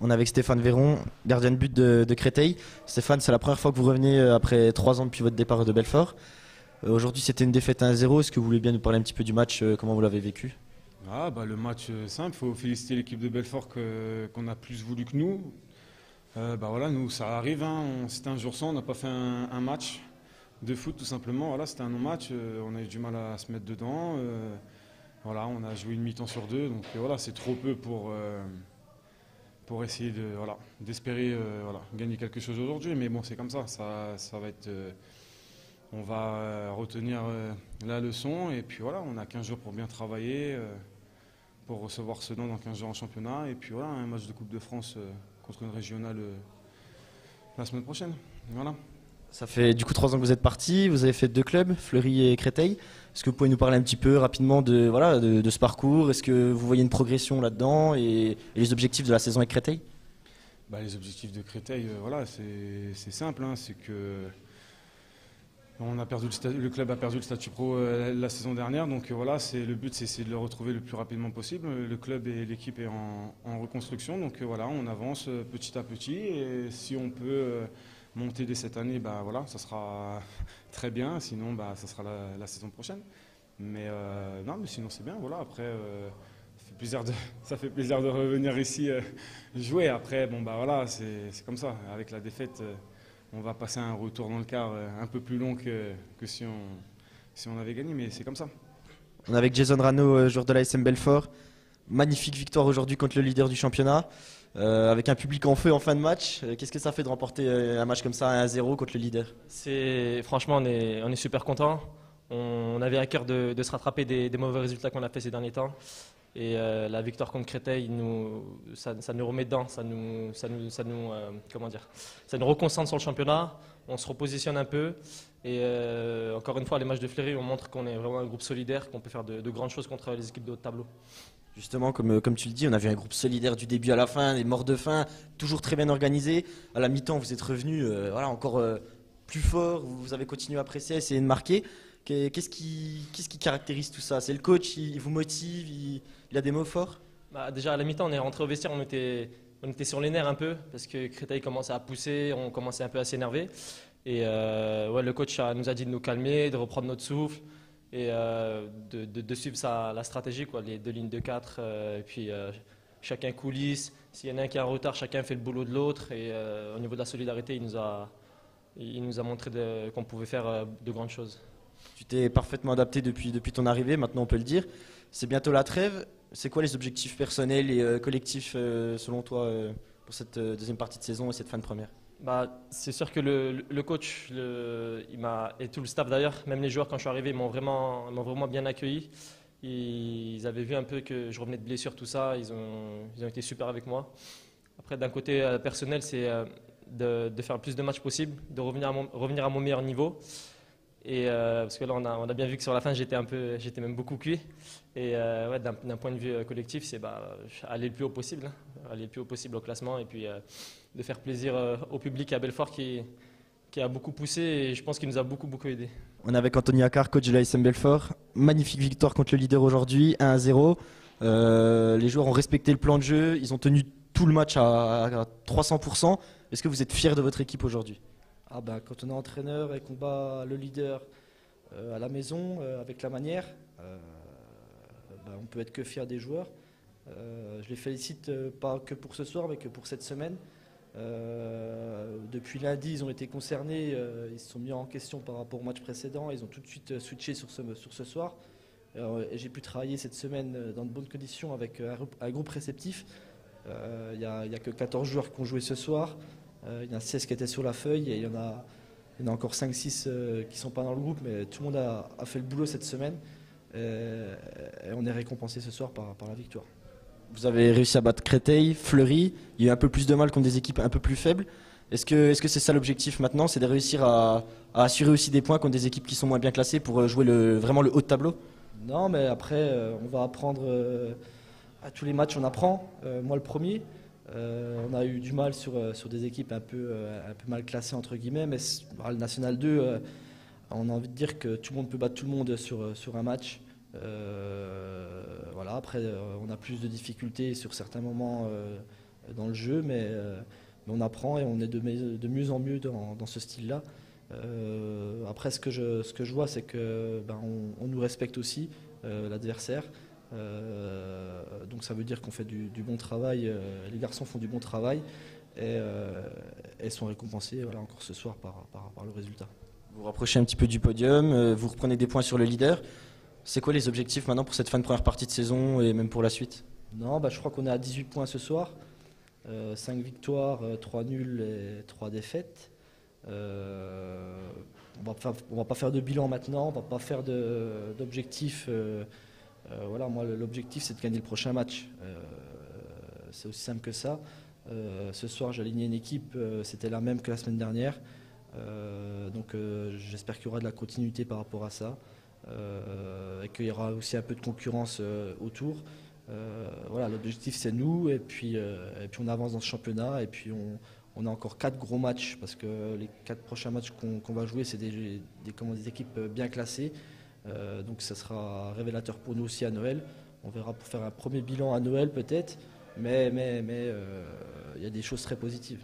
On est avec Stéphane Véron, gardien de but de Créteil. Stéphane, c'est la première fois que vous revenez après 3 ans depuis votre départ de Belfort. Aujourd'hui, c'était une défaite 1-0. Est-ce que vous voulez bien nous parler un petit peu du match, comment vous l'avez vécu? Le match simple, il faut féliciter l'équipe de Belfort qu'on a plus voulu que nous. Nous ça arrive, hein. C'était un jour sans, on n'a pas fait un match de foot tout simplement. Voilà, c'était un non-match, on a eu du mal à se mettre dedans. On a joué une mi-temps sur deux, donc c'est trop peu pour essayer d'espérer gagner quelque chose aujourd'hui. Mais bon, c'est comme ça va être, on va retenir la leçon et puis voilà, on a 15 jours pour bien travailler, pour recevoir Sedan dans 15 jours en championnat et puis voilà, un match de Coupe de France contre une régionale la semaine prochaine. Voilà. Ça fait du coup 3 ans que vous êtes parti, vous avez fait 2 clubs, Fleury et Créteil. Est-ce que vous pouvez nous parler un petit peu rapidement de ce parcours? Est-ce que vous voyez une progression là-dedans et les objectifs de la saison avec Créteil? Les objectifs de Créteil, c'est simple, hein, c'est que le club a perdu le statut pro la saison dernière, donc le but c'est de le retrouver le plus rapidement possible. Le club et l'équipe est en reconstruction, donc on avance petit à petit et si on peut monter dès cette année, ça sera très bien, sinon ça sera la saison prochaine. Mais sinon c'est bien, après ça fait plaisir de revenir ici jouer. Après c'est comme ça, avec la défaite. On va passer un retour dans le quart un peu plus long que si on avait gagné, mais c'est comme ça. On est avec Jason Rano, joueur de la SM Belfort. Magnifique victoire aujourd'hui contre le leader du championnat, avec un public en feu en fin de match. Qu'est-ce que ça fait de remporter un match comme ça 1-0 contre le leader? Franchement, on est super content. On avait à cœur de se rattraper des mauvais résultats qu'on a fait ces derniers temps. Et la victoire contre Créteil, ça nous remet dedans, ça nous reconcentre sur le championnat, on se repositionne un peu. Et encore une fois, les matchs de Fleury, on montre qu'on est vraiment un groupe solidaire, qu'on peut faire de grandes choses contre les équipes de haut de tableau. Justement, comme tu le dis, on a vu un groupe solidaire du début à la fin, des morts de faim, toujours très bien organisé. À la mi-temps, vous êtes revenus encore plus fort, vous avez continué à presser, à essayer de marquer. Qu'est-ce qui caractérise tout ça? C'est le coach, il vous motive, il a des mots forts? Déjà à la mi-temps, on est rentré au vestiaire, on était sur les nerfs un peu parce que Créteil commençait à pousser, on commençait un peu à s'énerver. Et le coach nous a dit de nous calmer, de reprendre notre souffle et de suivre la stratégie, les 2 lignes de 4. Et puis chacun coulisse, s'il y en a un qui est en retard, chacun fait le boulot de l'autre. Et au niveau de la solidarité, il nous a montré qu'on pouvait faire de grandes choses. Tu t'es parfaitement adapté depuis ton arrivée, maintenant on peut le dire. C'est bientôt la trêve. C'est quoi les objectifs personnels et collectifs selon toi pour cette deuxième partie de saison et cette fin de première? C'est sûr que le coach et tout le staff d'ailleurs, même les joueurs quand je suis arrivé, m'ont vraiment bien accueilli. Ils avaient vu un peu que je revenais de blessure, tout ça. Ils ont été super avec moi. Après, d'un côté personnel, c'est de faire le plus de matchs possible, de revenir à mon meilleur niveau. Et parce que là, on a bien vu que sur la fin, j'étais même beaucoup cuit. Et d'un point de vue collectif, c'est aller le plus haut possible, hein, aller le plus haut possible au classement et puis de faire plaisir au public à Belfort qui a beaucoup poussé et je pense qu'il nous a beaucoup aidé. On est avec Anthony Accard, coach de la SM Belfort. Magnifique victoire contre le leader aujourd'hui, 1-0. Les joueurs ont respecté le plan de jeu, ils ont tenu tout le match à 300%. Est-ce que vous êtes fiers de votre équipe aujourd'hui? Quand on est entraîneur et qu'on bat le leader à la maison avec la manière, on peut être que fier des joueurs. Je les félicite pas que pour ce soir mais que pour cette semaine. Depuis lundi, ils ont été concernés, ils se sont mis en question par rapport au match précédent, ils ont tout de suite switché sur ce soir. Et j'ai pu travailler cette semaine dans de bonnes conditions avec un groupe réceptif. Il n'y a que 14 joueurs qui ont joué ce soir. Il y en a 16 qui étaient sur la feuille et il y en a encore 5-6 qui ne sont pas dans le groupe, mais tout le monde a fait le boulot cette semaine et on est récompensé ce soir par la victoire. Vous avez réussi à battre Créteil, Fleury, il y a eu un peu plus de mal contre des équipes un peu plus faibles. Est-ce que c'est ça l'objectif maintenant, c'est de réussir à assurer aussi des points contre des équipes qui sont moins bien classées pour jouer vraiment le haut de tableau? Non, mais après on va apprendre à tous les matchs, on apprend. Moi le premier. On a eu du mal sur des équipes un peu mal classées entre guillemets, mais le National 2, on a envie de dire que tout le monde peut battre tout le monde sur un match. Après, on a plus de difficultés sur certains moments dans le jeu, mais on apprend et on est de mieux en mieux dans ce style-là. Après, ce que je vois, c'est que on nous respecte aussi, l'adversaire. Donc ça veut dire qu'on fait du bon travail, les garçons font du bon travail et sont récompensés voilà, encore ce soir par le résultat. Vous vous rapprochez un petit peu du podium, vous reprenez des points sur le leader. C'est quoi les objectifs maintenant pour cette fin de première partie de saison et même pour la suite? Non, je crois qu'on est à 18 points ce soir, 5 victoires, 3 nuls et 3 défaites. On va pas faire de bilan maintenant, on va pas faire d'objectifs. Voilà, moi l'objectif c'est de gagner le prochain match. C'est aussi simple que ça. Ce soir j'ai aligné une équipe, c'était la même que la semaine dernière. Donc j'espère qu'il y aura de la continuité par rapport à ça. Et qu'il y aura aussi un peu de concurrence autour. Voilà, l'objectif c'est nous et puis on avance dans ce championnat et puis on a encore 4 gros matchs parce que les 4 prochains matchs qu'on va jouer c'est des équipes bien classées. Donc ça sera révélateur pour nous aussi à Noël. On verra pour faire un premier bilan à Noël peut-être, mais il y a des choses très positives.